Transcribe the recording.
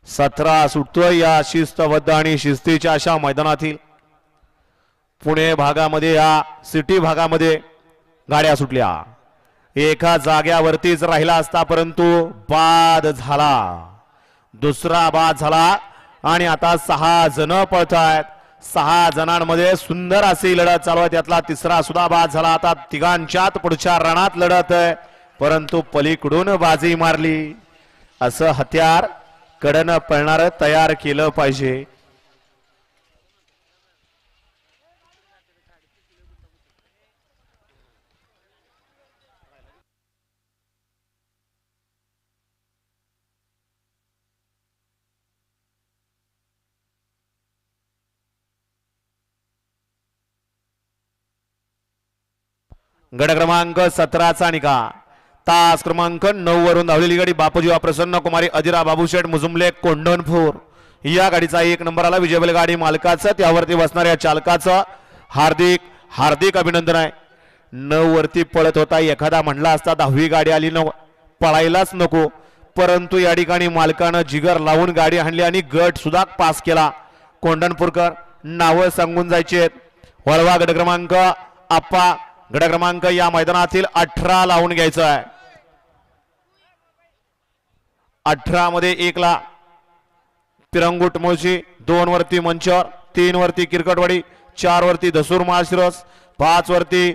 17 सुटतोय या शिस्तबद्ध आणि शिस्तीच्या अशा मैदानातील पुणे भागामध्ये या सिटी भागामध्ये गाड्या सुटल्या एका जाग्यावरतीच राहिला असता परंतु बाद झाला दुसरा बाद झाला आणि आता 6 जण पळतायत 6 जणांमध्ये सुंदर अशी लढत चालू आहे त्यातला तिसरा सुद्धा बाद झाला आता तिघांच्यात पुढच्या रणात लढत आहे परंतु पलीकडून बाजी मारली असं हत्यार कडनं पळणार तयार केलं पाहिजे गड क्रमांक 17चा निकाल तास क्रमांक 9 वरून धावलेली गाडी बापूजी प्रसन्न कुमारी अजिरा बाबूशेठ मुजुमले कोंढणपूर या गाडीचा 1 नंबर आला विजयबल गाडी मालकाचं त्यावरती बसणाऱ्या चालकाचं हार्दिक हार्दिक अभिनंदन आहे 9 वरती पळत होता एखादा म्हणला असता 10वी गाडी आली न पळायलाच नको परंतु या ठिकाणी मालकानं जिगर लावून गाडी आणली आणि गट सुद्धा पास केला कोंढणपूरकर नावं सांगून जायचे वळवा गट क्रमांक आप्पा गट क्रमांक या मैदानातील 18 लावून घ्यायचं आहे 18 मध्ये 1 ला पिरंगुट मुळशी 2 वरती मंचर 3 वरती किरकटवाडी 4 वरती दसूर माळशिरस 5 वरती